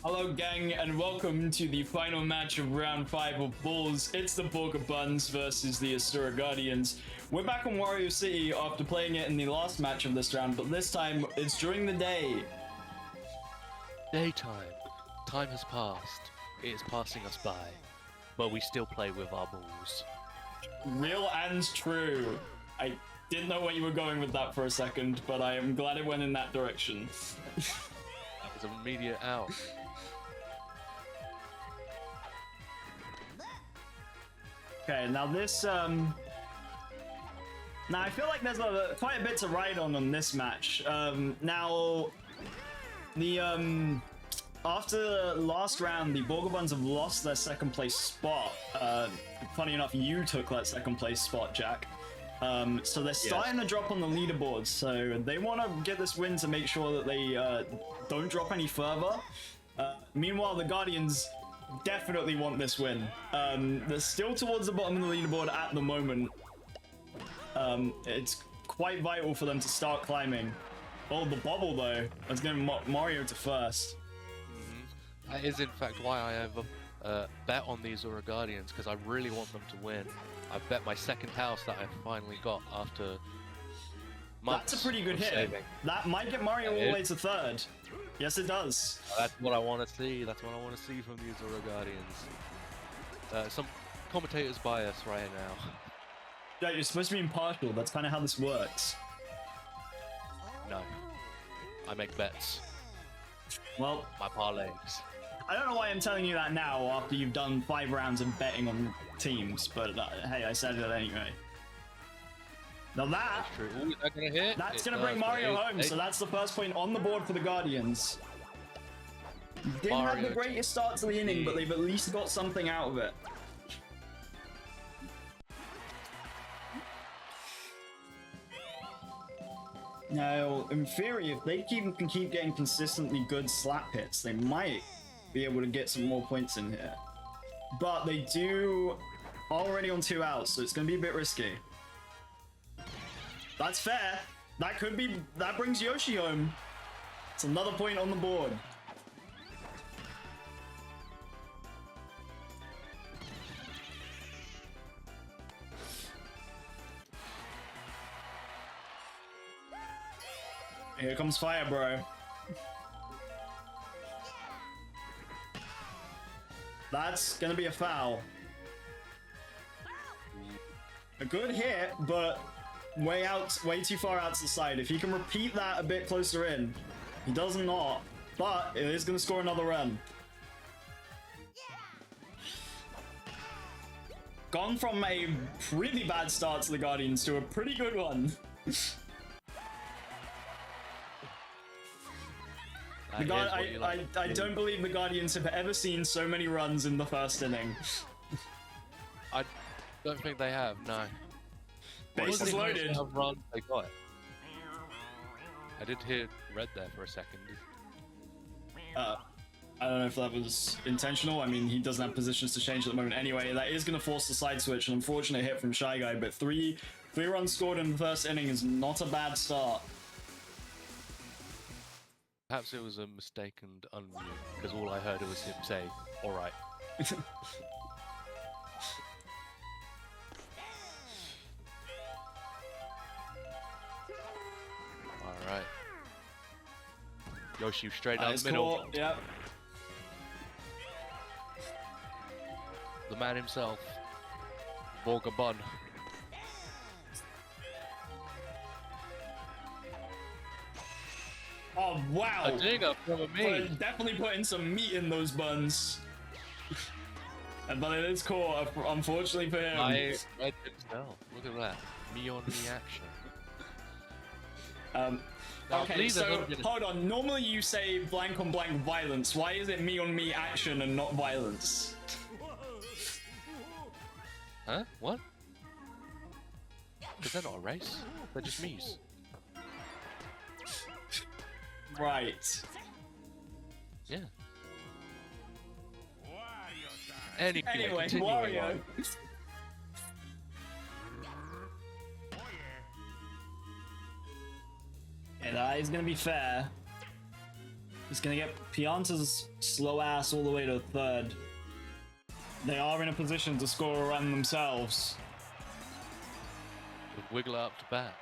Hello gang and welcome to the final match of round 5 of Bulls. It's the Borgar Buns versus the Asura Guardians. We're back on Wario City after playing it in the last match of this round, but this time it's during the day. Daytime. Time has passed. It is passing us by. But we still play with our balls. Real and true. I didn't know where you were going with that for a second, but I am glad it went in that direction. That was immediate out. Okay, now this, now I feel like there's quite a bit to ride on this match. Now, the, after last round, the Borgar Buns have lost their second place spot. Funny enough, you took that second place spot, Jack. So they're starting to drop on the leaderboard, so they want to get this win to make sure that they don't drop any further. Meanwhile, the Guardians definitely want this win. They're still towards the bottom of the leaderboard at the moment. It's quite vital for them to start climbing. Oh, the bobble though. Let's get Mario to first. That is in fact why I have bet on these Asura Guardians, because I really want them to win. I bet my second house that I finally got after months. That's a pretty good hit. Saving. That might get Mario all the way to third. Yes, it does. That's what I want to see. That's what I want to see from these Asura Guardians. Some commentators bias right now. Yeah, you're supposed to be impartial. That's kind of how this works. No. I make bets. Well, my parlays. I don't know why I'm telling you that now after you've done 5 rounds of betting on teams, but hey, I said it anyway. Now That's true. Ooh, is that gonna hit? That's going to bring Mario home, so that's the first point on the board for the Guardians. Didn't have the greatest start to the inning, but they've at least got something out of it. Now, in theory, if they can keep getting consistently good slap hits, they might be able to get some more points in here. But they do already on 2 outs, so it's going to be a bit risky. That's fair. That brings Yoshi home. It's another point on the board. Here comes fire, bro. That's gonna be a foul. A good hit, but way too far out to the side. If he can repeat that a bit closer in, he does not, but it is gonna score another run. Gone from a pretty bad start to the Guardians to a pretty good one. I don't believe the Guardians have ever seen so many runs in the first inning. I don't think they have, no. Bases loaded. Run, they got it. I did hear red there for a second. I don't know if that was intentional. I mean, he doesn't have positions to change at the moment anyway. That is going to force the side switch. An unfortunate hit from Shy Guy, but three runs scored in the first inning is not a bad start. Perhaps it was a mistaken unmute, because all I heard was him say, alright. Alright. Yoshi straight down the middle. Yep. The man himself. Borgar Bun. Oh, wow. A dinger from me. Definitely putting some meat in those buns. But it is caught, unfortunately for him. I read himself. Look at that. Me on me action. Okay, so hold on. Normally you say blank on blank violence. Why is it me on me action and not violence? Huh? What? Because they're not a race. They're just me's. Right. Yeah. Anyway, Wario. Yeah, that is gonna be fair. He's gonna get Pianta's slow ass all the way to third. They are in a position to score a run themselves. With Wiggler up to bat.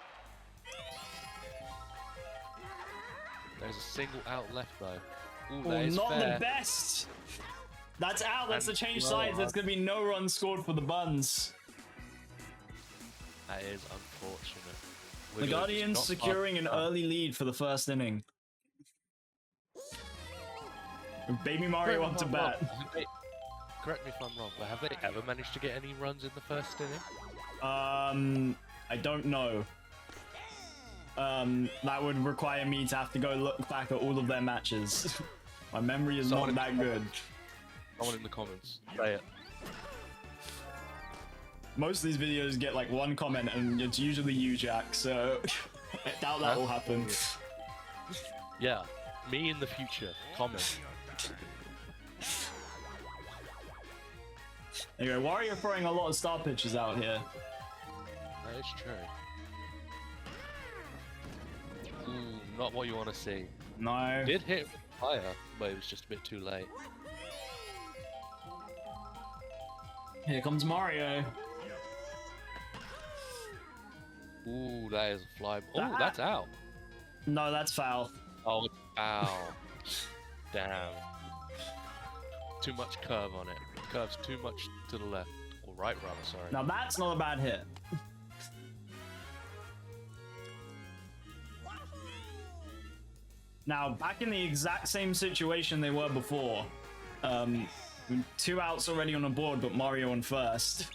There's a single out left though. Ooh, that is not fair. the best! That's out, that's And the change well, sides. There's gonna be no run scored for the Buns. That is unfortunate. The Wiggler Guardians just got securing an up. early lead for the first inning. With Baby Mario up to bat. Correct me if I'm wrong, but have they ever managed to get any runs in the first inning? I don't know. That would require me to have to go look back at all of their matches. My memory is not that good. Someone in the comments, say it. Most of these videos get like one comment and it's usually you, Jack, so I doubt that will happen. Yeah, me in the future, comment. Anyway, Wario throwing a lot of star pitches out here. That is true. Ooh, not what you want to see. No. Did hit higher, but it was just a bit too late. Here comes Mario. Ooh, that is a fly. Oh, that's out. No, that's foul. Oh, ow. Damn. Too much curve on it. Curves too much to the left. Or right, rather, sorry. Now that's not a bad hit. Now, back in the exact same situation they were before. Two outs already on the board, but Mario on first.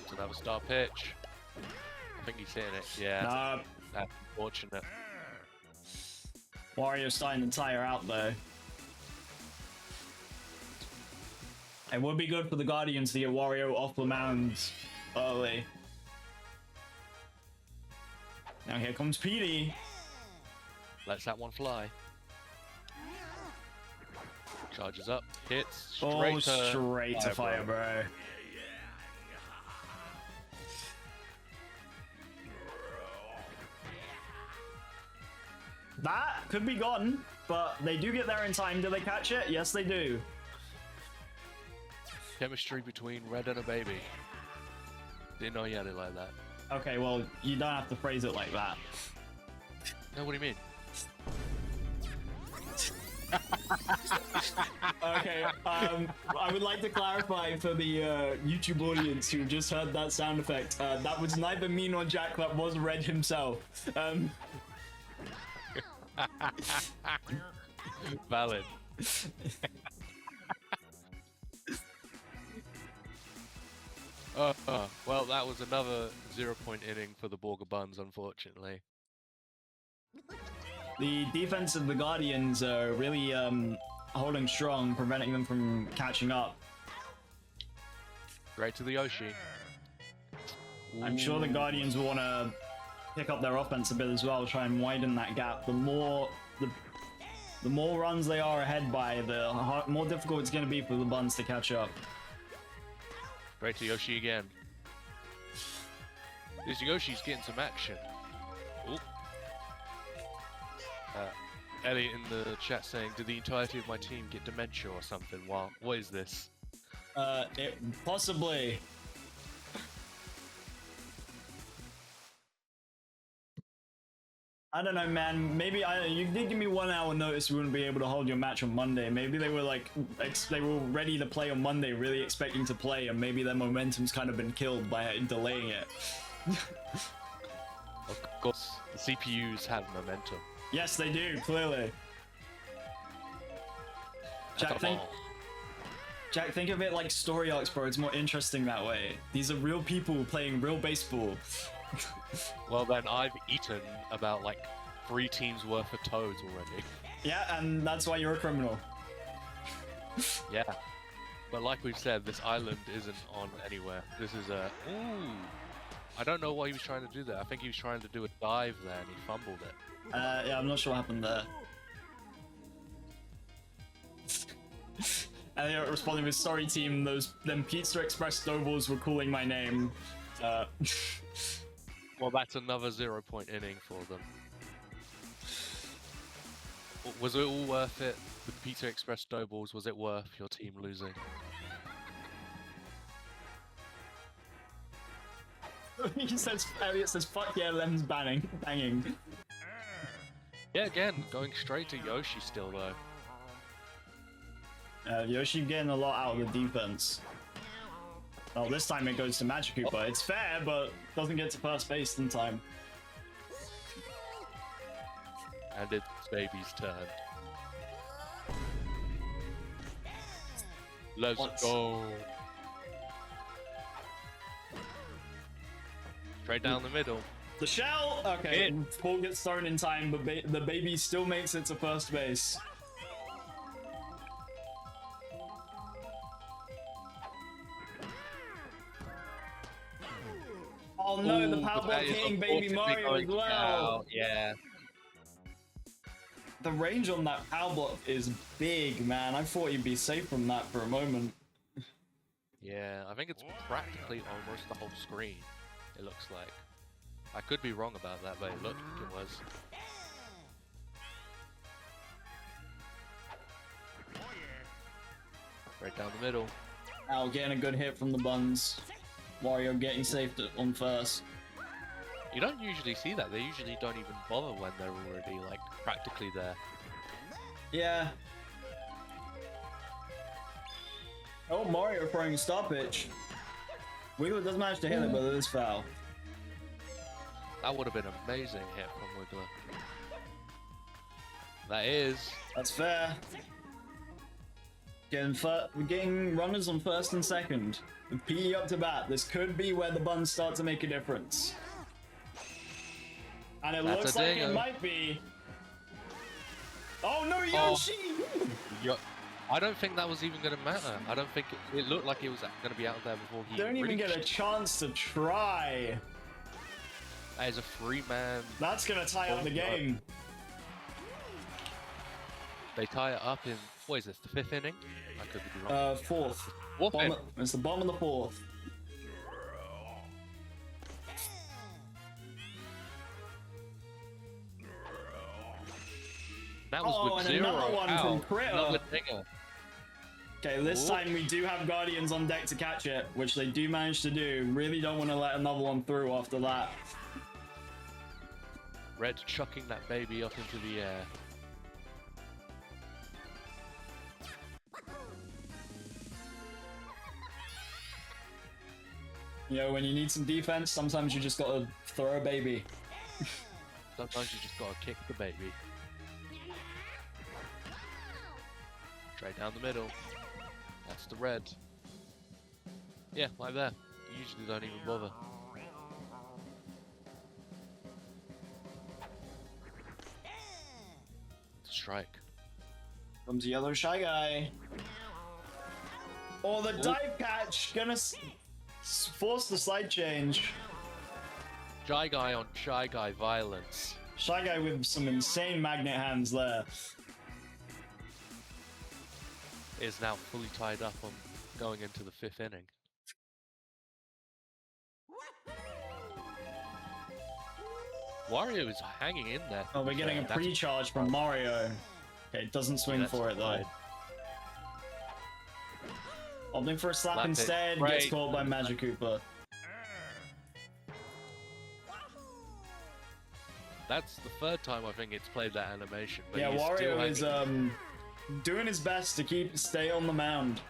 So that was star pitch. I think he's hitting it. Yeah. That's unfortunate. Wario's starting to tire out though. It would be good for the Guardians to get Wario off the mound early. Now here comes Petey. Lets that one fly. Charges up, hits, straight to fire, bro. That could be gone, but they do get there in time. Do they catch it? Yes, they do. Chemistry between Red and a baby. Didn't know you had it like that. Okay, well, you don't have to phrase it like that. No, what do you mean? Okay, I would like to clarify for the YouTube audience who just heard that sound effect. That was neither me nor Jack, that was Red himself. Valid. Well, that was another 0-point inning for the Borgar Buns, unfortunately. The defense of the Guardians are really holding strong, preventing them from catching up. Right to the Yoshi. I'm sure the Guardians will want to pick up their offense a bit as well, try and widen that gap. The more runs they are ahead by, the more difficult it's going to be for the Buns to catch up. Right to Yoshi again. This Yoshi's getting some action. Ooh. Elliot in the chat saying, did the entirety of my team get dementia or something? Wow, what is this? Possibly. I don't know, man. Maybe you did give me 1 hour notice you wouldn't be able to hold your match on Monday. Maybe they were like, they were ready to play on Monday, really expecting to play, and maybe their momentum's kind of been killed by delaying it. Of course, the CPUs have momentum. Yes, they do, clearly. Jack, think of it like story arcs, bro. It's more interesting that way. These are real people playing real baseball. Well, then I've eaten about like 3 teams worth of toads already. Yeah, and that's why you're a criminal. Yeah. But like we've said, this island isn't on anywhere. This is a... Ooh! I don't know what he was trying to do there. I think he was trying to do a dive there and he fumbled it. Yeah, I'm not sure what happened there. Elliot responding with, sorry team, them Pizza Express snowballs were calling my name. Well, that's another 0-point inning for them. Was it all worth it? With Pizza Express snowballs, was it worth your team losing? He says, Elliot says, fuck yeah, Lem's banging. Yeah, again, going straight to Yoshi still though. Yoshi getting a lot out of the defense. Oh, this time it goes to Magic Koopa. It's fair, but doesn't get to first base in time. And it's baby's turn. Let's go. Straight down the middle. The shell! Okay, ball gets thrown in time, but the baby still makes it to first base. Oh no, the power block hitting baby Mario as well. Yeah. The range on that power block is big, man. I thought you'd be safe from that for a moment. Yeah, I think it's practically almost the whole screen, it looks like. I could be wrong about that, but it looked like it was. Right down the middle. Al getting a good hit from the buns. Wario getting saved on first. You don't usually see that. They usually don't even bother when they're already, like, practically there. Yeah. Oh, Mario throwing star pitch. Wiggler does manage to hit it, but it is foul. That would have been an amazing hit from Wiggler. That is. That's fair. We're getting runners on first and second. With PE up to bat, this could be where the buns start to make a difference. And it looks like it might be. Oh no, Yoshi! I don't think that was even going to matter. I don't think it looked like it was going to be out there before he don't even get a chance to try. That is a free-man. That's going to tie up the game. They tie it up in, what is this, the 5th inning? I could be wrong. Fourth. Inning. It's the bottom of the 4th. That was with and zero. Another one from Critter. Okay, this time we do have Guardians on deck to catch it, which they do manage to do. Really don't want to let another one through after that. Red chucking that baby up into the air. You know, when you need some defense, sometimes you just gotta throw a baby. Sometimes you just gotta kick the baby. Straight down the middle. That's the red. Yeah, like that. You usually don't even bother. Strike. Comes yellow Shy Guy. Oh, the dive catch! Gonna force the side change. Shy Guy on Shy Guy violence. Shy Guy with some insane magnet hands there. Is now fully tied up on going into the 5th inning. Wario is hanging in there. Oh, we're getting a pre-charge from Mario. Okay, doesn't swing for it though. Opting for a slap instead, gets caught by Magic Koopa. That's the 3rd time I think it's played that animation. But yeah, Wario is doing his best to stay on the mound.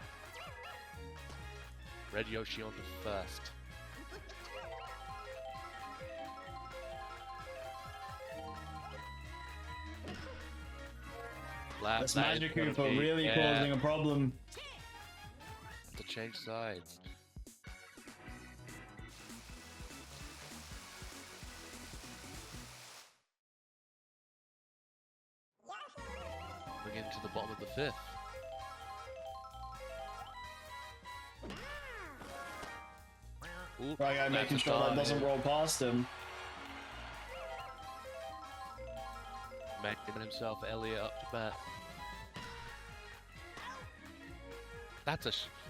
Red Yoshi on the 1st. This Magic Koopa really causing a problem. To change sides. Bring it to the bottom of the 5th. Ooh, Right guy making sure that doesn't roll past him. Making himself Elliot up to bat.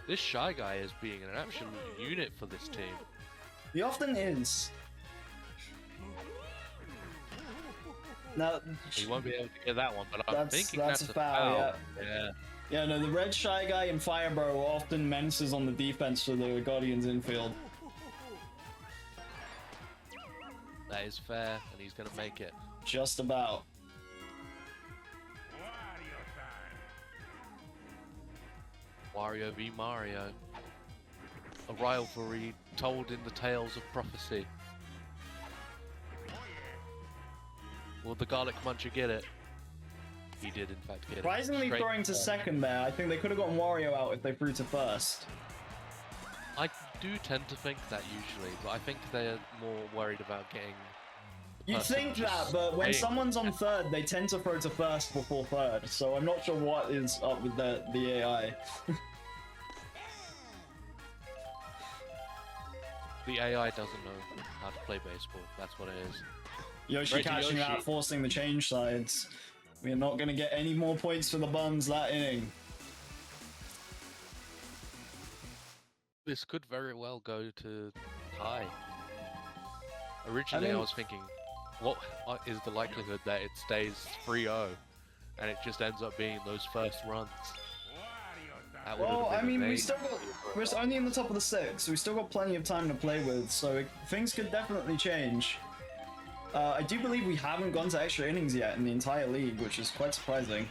This Shy Guy is being an absolute unit for this team. He often is. Now, He won't be able to get that one, but I'm thinking that's that's a foul. Yeah. Yeah, no, the red Shy Guy and Firebro are often menaces on the defense for the Guardians infield. That is fair, and he's gonna make it. Just about. Wario v Mario. A rivalry told in the tales of prophecy. Will the Garlic Muncher get it? He did, in fact, get it. Surprisingly throwing to second there. I think they could have gotten Wario out if they threw to first. I do tend to think that usually, but I think they're more worried about getting... You'd think that, but when someone's on third, they tend to throw to first before third, so I'm not sure what is up with the AI. The AI doesn't know how to play baseball, that's what it is. Yoshi catching out, forcing the change sides. We're not going to get any more points for the Buns that inning. This could very well go to tie. Originally, I was thinking, what is the likelihood that it stays 3-0 and it just ends up being those first runs? Well, I mean, we're only in the top of the 6, so we still got plenty of time to play with, so things could definitely change. I do believe we haven't gone to extra innings yet in the entire league, which is quite surprising.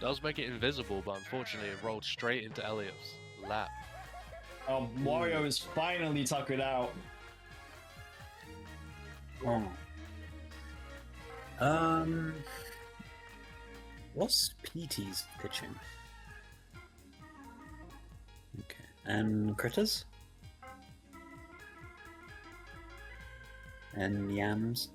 Does make it invisible, but unfortunately it rolled straight into Elliot's lap. Wario is finally tuckered out. What's PT's pitching? Okay, and Critters? And Yams?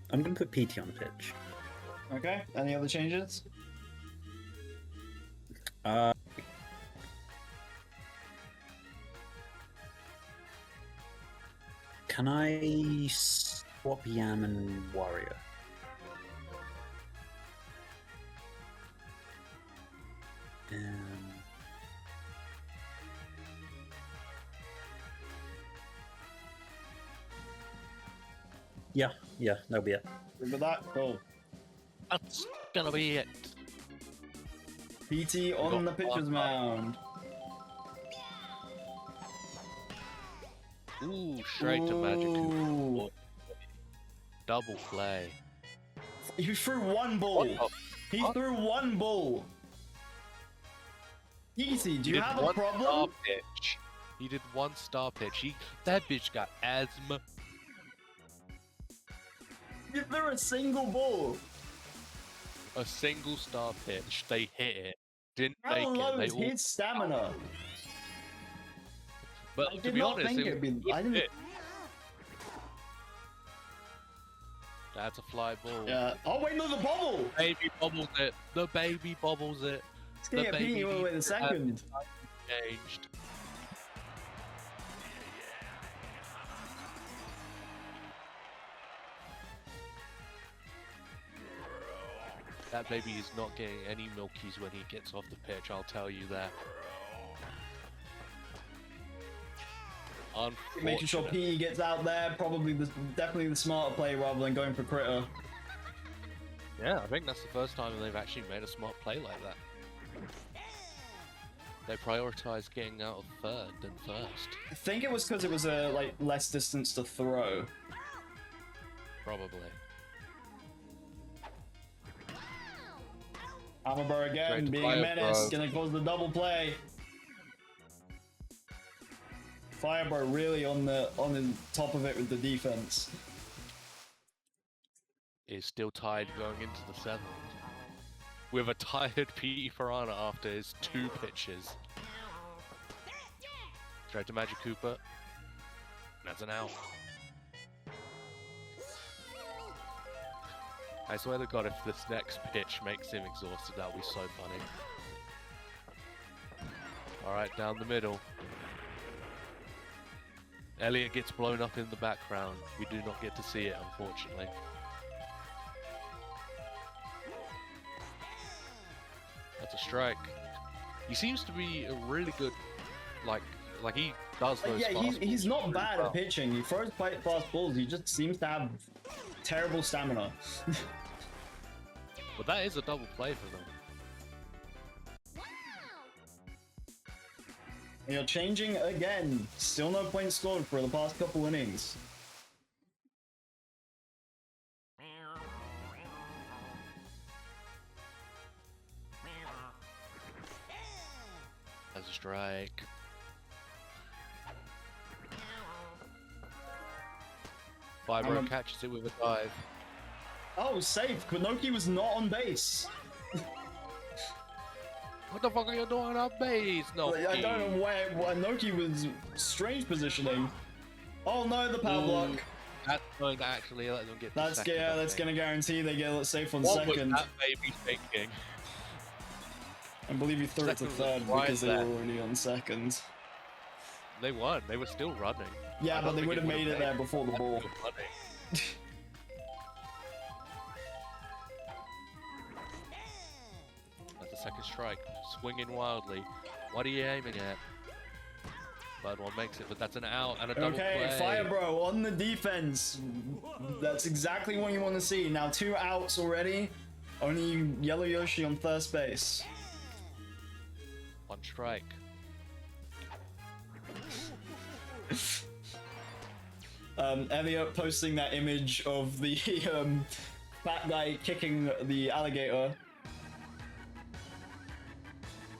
I'm gonna put PT on pitch. Okay, any other changes? Can I swap Yam and Wario? Yeah, that'll be it. Remember that? Cool. That's gonna be it. PT on the pitcher's mound. Ooh, straight to Magic Koopa. Double play. He threw one ball. He threw one ball. Easy, do you have a problem? Star pitch. He did one star pitch. That bitch got asthma. You threw a single ball. A single star pitch. They hit it. Didn't How make low it. They is all... his stamina? But to be honest, I didn't. That's a fly ball. Yeah. Oh wait, no, the bobble. Baby bobbles it. The baby bobbles it. It's gonna get Petey all the way to second. Changed. That baby is not getting any milkies when he gets off the pitch, I'll tell you that. Making sure Petey gets out there, definitely the smarter play rather than going for Critter. Yeah, I think that's the first time they've actually made a smart play like that. They prioritized getting out of third than first. I think it was because it was less distance to throw. Probably. Hammerberg again, being a menace, gonna cause the double play. Firebro really on the top of it with the defense. Is still tied going into the 7th. With a tired Petey Piranha after his 2 pitches. Straight to Magic Koopa. That's an out. I swear to God, if this next pitch makes him exhausted, that'll be so funny. Alright, down the middle. Elliot gets blown up in the background. We do not get to see it, unfortunately. That's a strike. He seems to be a really good, like he does those. Yeah, fast he's balls not really bad well. at pitching. He throws quite fast balls. He just seems to have terrible stamina. But that is a double play for them. You're changing again. Still no points scored for the past couple innings. That's a strike. Vibro catches it with a dive. Oh, safe. Konoki was not on base. What the fuck are you doing up base? No. I don't know where Noki was strange positioning. Oh no, the power block. That's going to actually let them get. That's that's gonna guarantee they get safe on what second. Was that baby thinking? I believe he threw it to third because they were already on second. They won. They were still running. Yeah, but they would have made it there before the ball. That's a second strike. Swinging wildly. What are you aiming at? Third one makes it, but that's an out and a double play. Fire Bro on the defense. That's exactly what you want to see. Now 2 outs already. Only Yellow Yoshi on first base. 1 strike. Elliot posting that image of the fat guy kicking the alligator.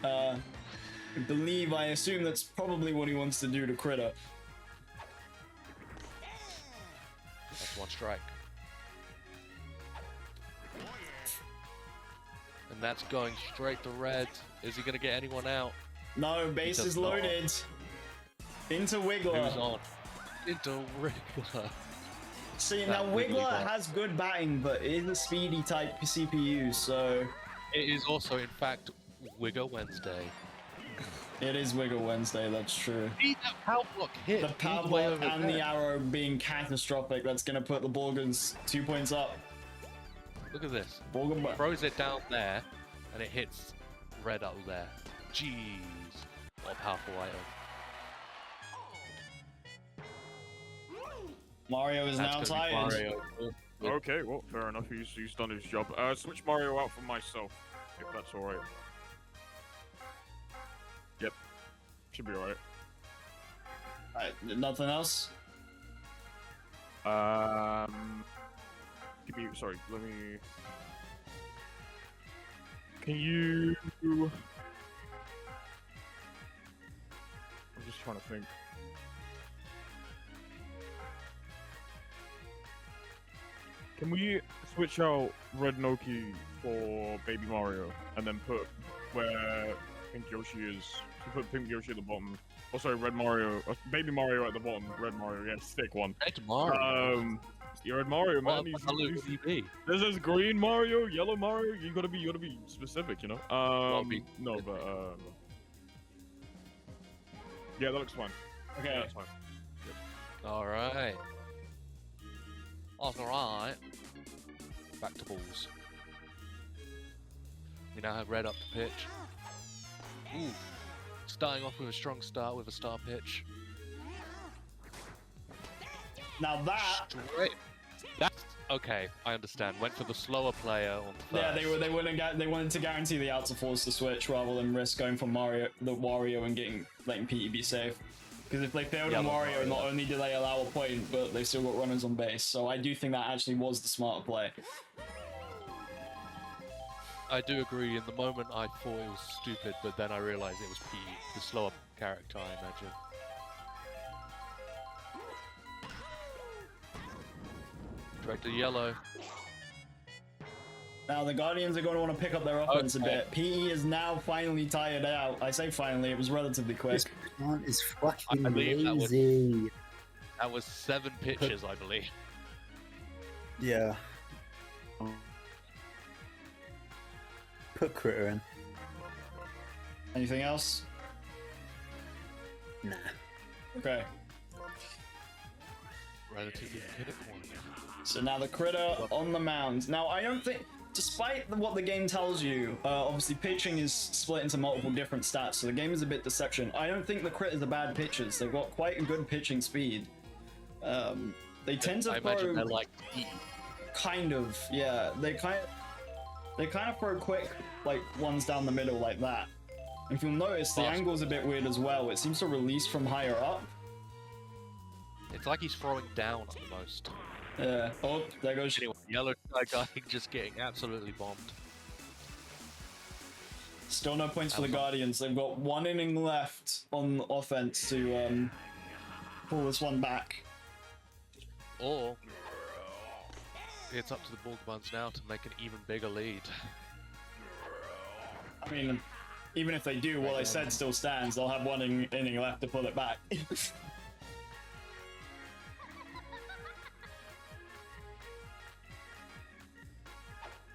I assume that's probably what he wants to do to Critter. That's 1 strike. And that's going straight to red. Is he going to get anyone out? No, base is loaded. Into Wiggler. Who's on? Into Wiggler. See, now Wiggler has good batting, but it is a speedy type CPU, so... It is also, in fact, Wigger Wednesday. It is Wiggle Wednesday, that's true. See that power block hit. The power block and the arrow being catastrophic, that's going to put the Borgars 2 points up. Look at this. Borgar throws it down there, and it hits red up there. Jeez. What a powerful item. Mario is now tired. Okay, well, fair enough. He's done his job. Switch Mario out for myself, if that's alright. Yep. Should be alright. Alright, nothing else? Give me, sorry, let me... Can you... I'm just trying to think. Can we switch out Red Noki for Baby Mario and then put where Pink Yoshi is? To put Pink Yoshi at the bottom. Oh, sorry, Red Mario. Baby Mario at the bottom. Red Mario. Yeah, stick one. Red Mario. Yeah, Red Mario, man. There's this green Mario, yellow Mario. You gotta be specific, you know. No, but yeah, that looks fine. Okay. Yeah, that's fine. Yep. All right. All right. Back to balls. We now have red up to pitch. Ooh. Starting off with a strong start with a star pitch. Now that... Straight. That's okay. I understand. Went for the slower player on first. Yeah, they wanted to guarantee the out to force the switch rather than risk going for Wario and letting Petey be safe. Because if they failed on Wario, not only did they allow a point, but they still got runners on base. So I do think that actually was the smarter play. I do agree. In the moment, I thought it was stupid, but then I realized it was Petey, the slower character, I imagine. Direct to yellow. Now the Guardians are going to want to pick up their offense a bit. PE is now finally tired out. I say finally, it was relatively quick. This plant is fucking I believe lazy. That was 7 pitches, I believe. Yeah. Put Critter in. Anything else? Nah. Okay. Relatively hit it point. So now the Critter on the mound. Now I don't think... despite what the game tells you, obviously pitching is split into multiple different stats, so the game is a bit deception. I don't think the critters are bad pitchers. They've got quite a good pitching speed. They tend to I imagine they're throw like E. kind of, yeah. They kind of throw quick like ones down the middle like that. If you'll notice, the Fast. angle's a bit weird as well. It seems to release from higher up. It's like he's throwing down almost. Yeah. Oh, there goes. Anyway, yellow shy guy just getting absolutely bombed. Still no points for the Guardians. They've got 1 inning left on offense to pull this one back. Or it's up to the buns now to make an even bigger lead. I mean, even if they do, what I said still stands. They'll have 1 inning left to pull it back.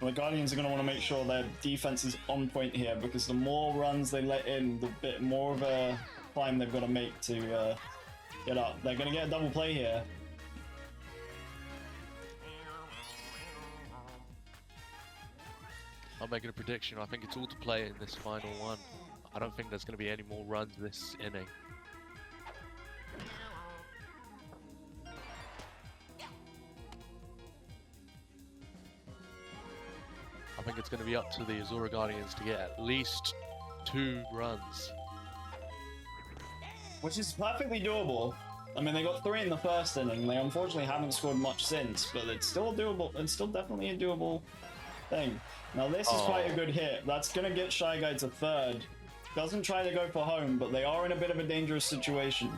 Well, the Guardians are going to want to make sure their defense is on point here, because the more runs they let in, the bit more of a climb they've got to make to get up. They're going to get a double play here. I'm making a prediction. I think it's all to play in this final one. I don't think there's going to be any more runs this inning. I think it's going to be up to the Asura Guardians to get at least 2 runs. Which is perfectly doable. I mean, they got 3 in the first inning. They unfortunately haven't scored much since, but it's still doable. It's still definitely a doable thing. Now this is quite a good hit. That's gonna get Shy Guy to third. Doesn't try to go for home, but they are in a bit of a dangerous situation.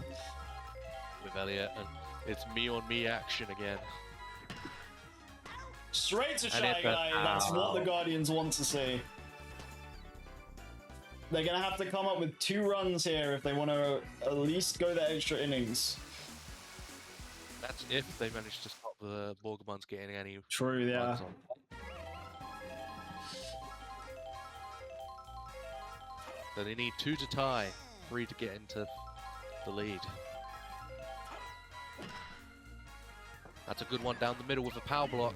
With Elliot, and it's me on me action again. Straight to And Shy it's Guy. That's what the Guardians want to see. They're gonna have to come up with 2 runs here if they want to at least go the extra innings. That's if they manage to stop the Borgar buns getting any True, yeah. runs on. So they need 2 to tie, 3 to get into the lead. That's a good one down the middle with a power block.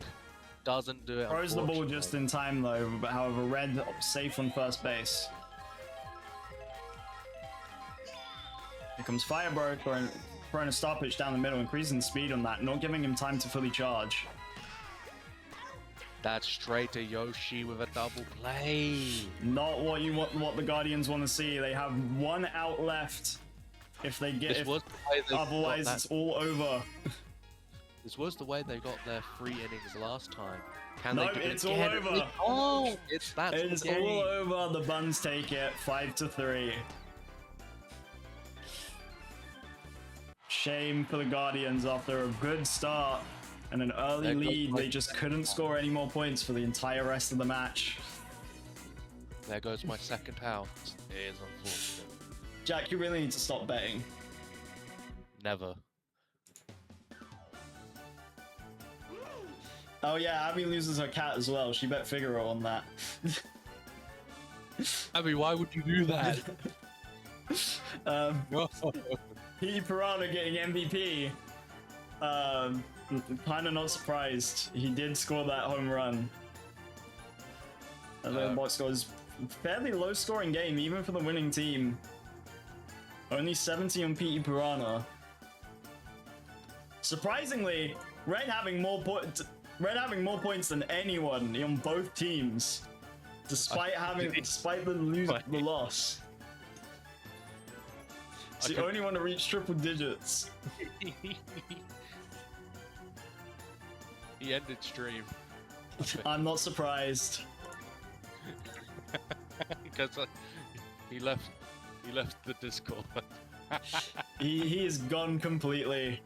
Doesn't do it. Throws the ball just in time though, but however, Red safe on first base. Here comes Firebird throwing a start pitch down the middle, increasing speed on that, not giving him time to fully charge. That's straight to Yoshi with a double play. Not what you want. What the Guardians want to see. They have 1 out left. If they get, This was the way they otherwise got it's all over. This was the way they got their 3 innings last time. Can No, they do it it's all again? over. Oh, it's that. It's all over. The Buns take it 5-3. Shame for the Guardians after a good start and an early There goes lead. my They just couldn't score any more points for the entire rest of the match. There goes my second out. It is unfortunate. Jack, you really need to stop betting. Never. Oh yeah, Abby loses her cat as well. She bet Figaro on that. Abby, why would you do that? No. P. Piranha getting MVP. Kind of not surprised. He did score that home run. And the box scores fairly low scoring game, even for the winning team. Only 70 on P. Piranha. Surprisingly, Red having more points than anyone on both teams, despite the loss. It's the only one to reach triple digits. He ended stream. I'm not surprised. Because he left the Discord. He is gone completely.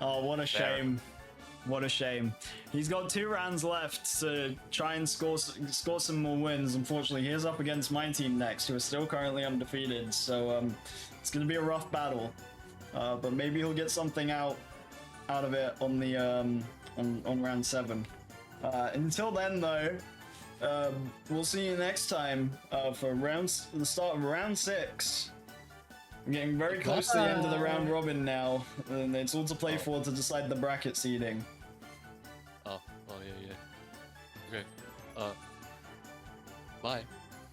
Oh, what a shame. What a shame. He's got 2 rounds left to try and score some more wins. Unfortunately, he's up against my team next, who are still currently undefeated. So it's going to be a rough battle. But maybe he'll get something out of it on the on round 7. Until then, though, we'll see you next time for the start of round 6. I'm getting very close to the end of the round robin now, and it's all to play for to decide the bracket seeding. Oh yeah. Okay. Bye.